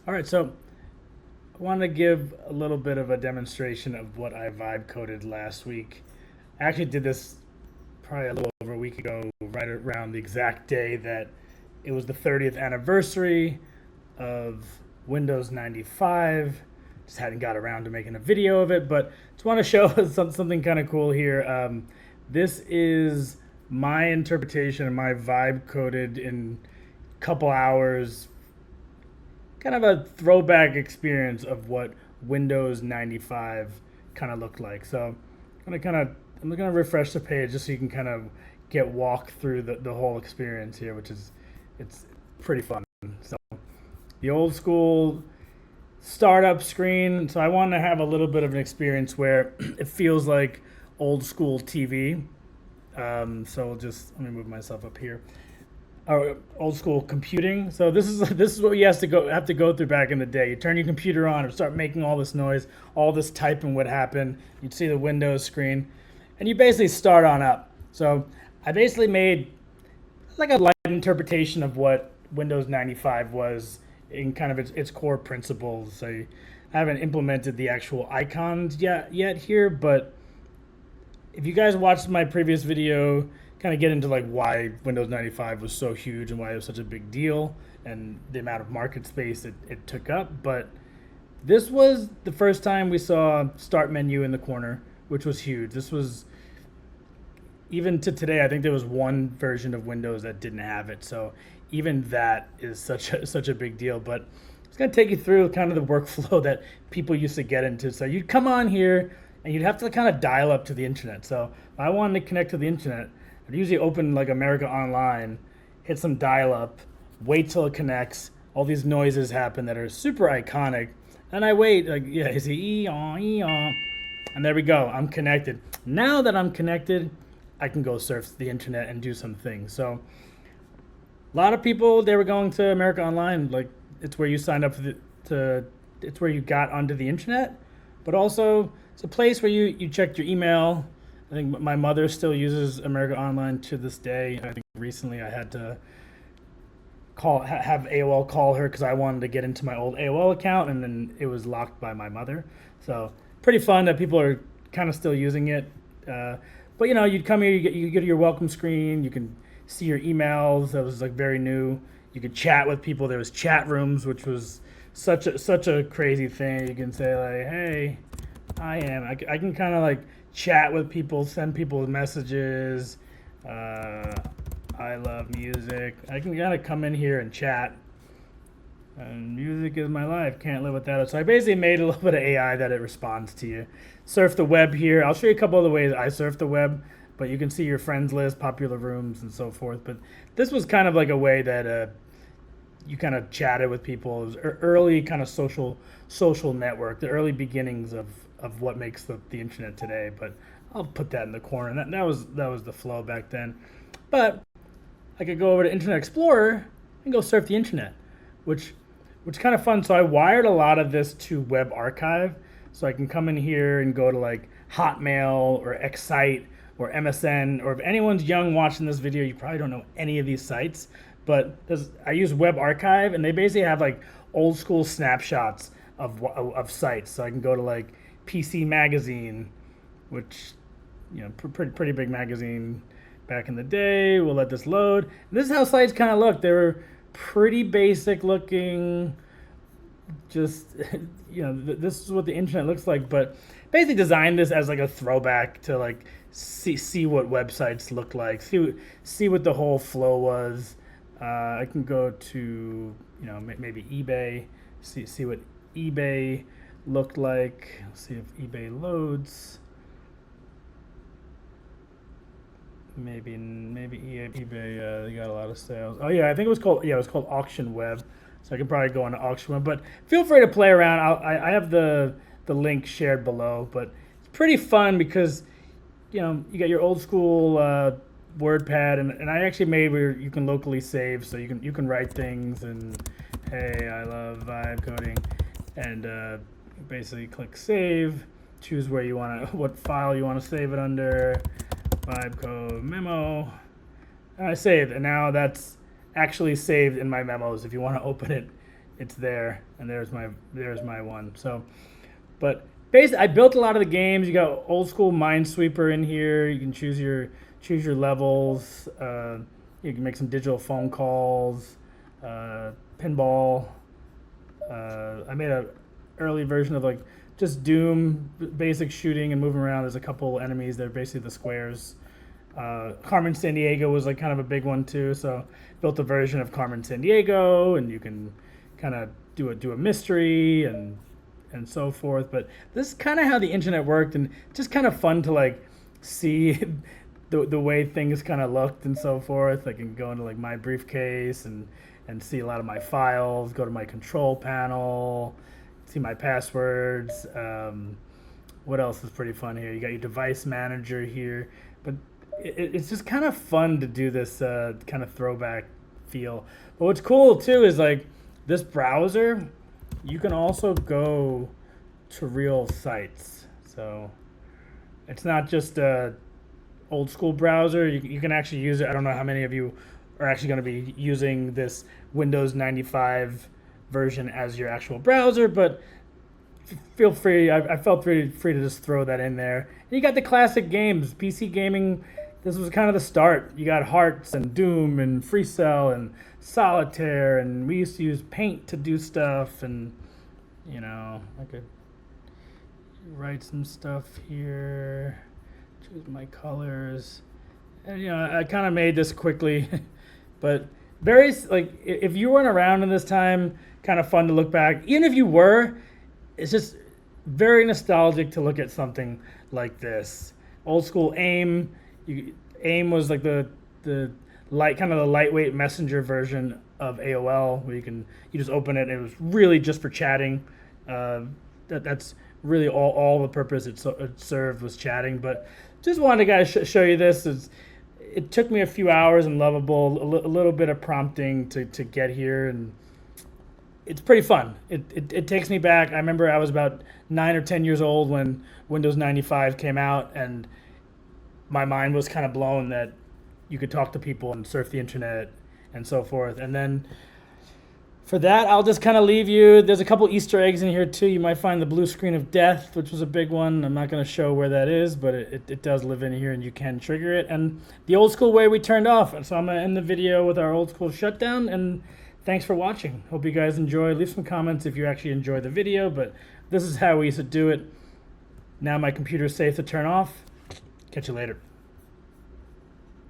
All right, so I want to give a little bit of a demonstration of what I vibe coded last week. I actually did this probably a little over a week ago, right around the exact day that it was the 30th anniversary of Windows 95. Just hadn't got around to making a video of it, but just want to show something kind of cool here. This is my interpretation and my vibe coded in a couple hours, kind of a throwback experience of what Windows 95 kind of looked like. So I'm gonna refresh the page just so you can kind of get walk through the whole experience here, which is it's pretty fun. So the old school startup screen. So I want to have a little bit of an experience where it feels like old school TV. So we'll just let me move myself up here. Old school computing. So this is what you have to go through back in the day. You turn your computer on and start making all this noise, all this typing would happen. You'd see the Windows screen, and you basically start on up. So I basically made like a light interpretation of what Windows 95 was in kind of its core principles. So I haven't implemented the actual icons yet here, but if you guys watched my previous video, kind of get into like why Windows 95 was so huge and why it was such a big deal and the amount of market space it took up. But this was the first time we saw start menu in the corner, which was huge. This was even to today, I think there was one version of Windows that didn't have it. So even that is such a big deal. But it's gonna take you through kind of the workflow that people used to get into. So you'd come on here and you'd have to kind of dial up to the internet. So if I wanted to connect to the internet, I'd usually open like America Online, hit some dial up, wait till it connects. All these noises happen that are super iconic. And I wait, like, yeah, you see, and there we go. I'm connected. Now that I'm connected, I can go surf the internet and do some things. So a lot of people, they were going to America Online, like it's where you signed up it's where you got onto the internet, but also it's a place where you checked your email. I think my mother still uses America Online to this day. I think recently I had to have AOL call her because I wanted to get into my old AOL account, and then it was locked by my mother. So pretty fun that people are kind of still using it. But you'd come here, you get your welcome screen, you can see your emails. That was like very new. You could chat with people. There was chat rooms, which was such a crazy thing. You can say like, "Hey, I can kind of like chat with people, send people messages. I love music. I can kind of come in here and chat. And music is my life. Can't live without it." So I basically made a little bit of AI that it responds to you. Surf the web here. I'll show you a couple of the ways I surf the web, but you can see your friends list, popular rooms, and so forth. But this was kind of like a way that you kind of chatted with people. It was early kind of social network, the early beginnings of what makes the internet today. But I'll put that in the corner. That was the flow back then. But I could go over to Internet Explorer and go surf the internet, which kind of fun. So I wired a lot of this to Web Archive, so I can come in here and go to like Hotmail or Excite or MSN. Or if anyone's young watching this video, you probably don't know any of these sites, but I use Web Archive, and they basically have like old school snapshots of sites. So I can go to like PC Magazine, which pretty big magazine back in the day. We'll let this load. And this is how sites kind of look. They were pretty basic looking. Just this is what the internet looks like. But basically designed this as like a throwback to like see what websites look like. See what the whole flow was. I can go to maybe eBay. See what eBay looked like. Let's see if eBay loads. Maybe eBay. They got a lot of sales. Oh yeah, I think it was called Auction Web. So I can probably go on to Auction Web. But feel free to play around. I have the link shared below. But it's pretty fun because you got your old school WordPad, and I actually made where you can locally save, so you can write things and hey, I love vibe coding, and basically click save, choose where you what file you want to save it under. Vibe code memo, and I saved, and now that's actually saved in my memos. If you want to open it it's there, and there's my one. So, but basically, I built a lot of the games. You got old school Minesweeper in here. You can choose your levels. You can make some digital phone calls, pinball. I made a early version of like just Doom, basic shooting and moving around. There's a couple enemies that are basically the squares. Carmen Sandiego was like kind of a big one too. So built a version of Carmen Sandiego, and you can kind of do a mystery and so forth. But this is kind of how the internet worked, and just kind of fun to like see the way things kind of looked and so forth. I can go into like my briefcase and see a lot of my files, go to my control panel, see my passwords. What else is pretty fun here? You got your device manager here, but it's just kind of fun to do this kind of throwback feel. But what's cool too is like this browser, you can also go to real sites. So it's not just a old school browser. You can actually use it. I don't know how many of you are actually going to be using this Windows 95 version as your actual browser, but feel free. I felt free to just throw that in there. And you got the classic games, PC gaming. This was kind of the start. You got Hearts and Doom and Free Cell and Solitaire, and we used to use Paint to do stuff, and I could write some stuff here, choose my colors, and I kind of made this quickly, but very like if you weren't around in this time, kind of fun to look back. Even if you were, it's just very nostalgic to look at something like this. Old school AIM. AIM was like the lightweight messenger version of AOL, where you just open it, and it was really just for chatting. That's really all the purpose it served was chatting. But just wanted to guys show you this. It took me a few hours and Lovable, a little bit of prompting to get here, and it's pretty fun. It takes me back. I remember I was about 9 or 10 years old when Windows 95 came out, and my mind was kind of blown that you could talk to people and surf the internet and so forth. And then for that, I'll just kind of leave you. There's a couple Easter eggs in here too. You might find the blue screen of death, which was a big one. I'm not going to show where that is, but it does live in here, and you can trigger it. And the old school way we turned off. So I'm going to end the video with our old school shutdown, and thanks for watching. Hope you guys enjoy. Leave some comments if you actually enjoyed the video, but this is how we used to do it. Now my computer's safe to turn off. Catch you later.